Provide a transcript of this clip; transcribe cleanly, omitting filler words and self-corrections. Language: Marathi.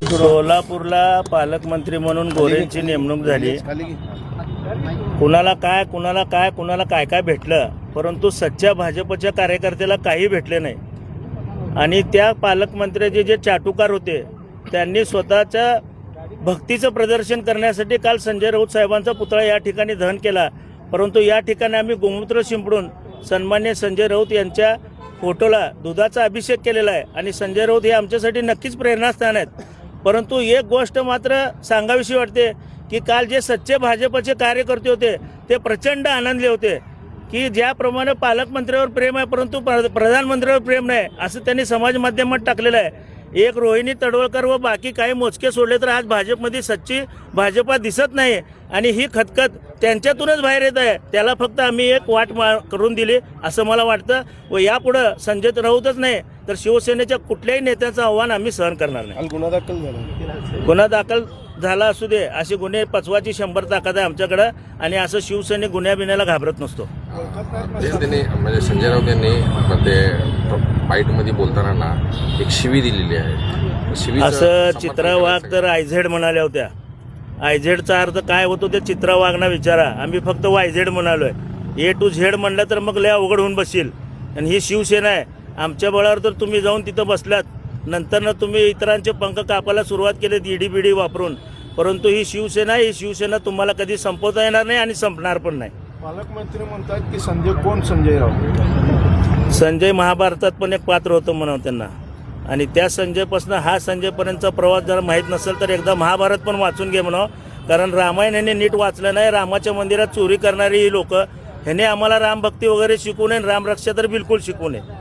सोलापूरला पालकमंत्री म्हणून गोरेंची नेमणूक झाली। कुणाला काय काय भेटलं, परंतु सच्च्या भाजपच्या कार्यकर्त्याला काही भेटले नाही। आणि त्या पालकमंत्र्याचे जे चाटुकार होते त्यांनी स्वतःच्या भक्तीचं प्रदर्शन करण्यासाठी काल संजय राऊत साहेबांचा पुतळा या ठिकाणी दहन केला। परंतु या ठिकाणी आम्ही गोमूत्र शिंपडून सन्मान्य संजय राऊत यांच्या फोटोला दुधाचा अभिषेक केलेला आहे आणि संजय राऊत हे आमच्यासाठी नक्कीच प्रेरणास्थान आहेत। परंतु एक गोष्ट मात्र सांगावीशी वाटते की काल जे सच्चे भाजपचे कार्यकर्ते होते ते प्रचंड आनंदले होते की ज्याप्रमाणे पालकमंत्र्यावर प्रेम आहे परंतु प्रधानमंत्र्यावर प्रेम नाही असं त्यांनी समाज माध्यमात टाकलेलं आहे। एक रोहिणी तडवळकर व बाकी काही मोजके सोडले तर आज भाजपमध्ये सच्ची भाजपा दिसत नाही आणि ही खतखत त्यांच्यातूनच बाहेर येत आहे। त्याला फक्त आम्ही एक वाट करून दिली असं मला वाटतं व यापुढं संजय राऊतच नाही तर शिवसेनेच्या कुठल्याही नेत्याचं आव्हान आम्ही सहन करणार नाही। गुन्हा दाखल झाला, गुन्हा दाखल झाला असू दे, असे गुन्हे पचवाची 100 ताकद आहे आमच्याकडं आणि असं शिवसैनिक गुन्ह्या बिन्ह्याला घाबरत नसतो। त्यांनी म्हणजे संजय राऊत यांनी ते फाईटमध्ये बोलताना एक शिवी दिलेली आहे। असं चित्रा वाघ तर आयझेड म्हणाल्या होत्या। आयझेडचा अर्थ काय होतो ते चित्रा वाघना विचारा, आम्ही फक्त वायझेड म्हणालोय। ए टू झेड म्हणलं तर मग लय अवघड होऊन बसशील आणि ही शिवसेना आहे। आमच्या बळावर तर तुम्ही जाऊन तिथं बसलात, नंतर तुम्ही इतरांचे पंख कापायला सुरुवात केली ईडी बिडी वापरून, परंतु ही शिवसेना तुम्हाला कधी संपवता येणार नाही आणि संपणार पण नाही। पालकमंत्री म्हणतात की संजय राऊत संजय महाभारतात पण एक पात्र होतं म्हणावं त्यांना, आणि त्या संजयपासून हा संजयपर्यंतचा प्रवास जर माहीत नसेल तर एकदा महाभारत पण वाचून घे म्हणावं, कारण रामायण ह्यांनी नीट वाचलं नाही। रामाच्या मंदिरात चोरी करणारी ही लोक ह्यांनी आम्हाला रामभक्ती वगैरे शिकवू नये, रामरक्षा तर बिलकुल शिकवू नये।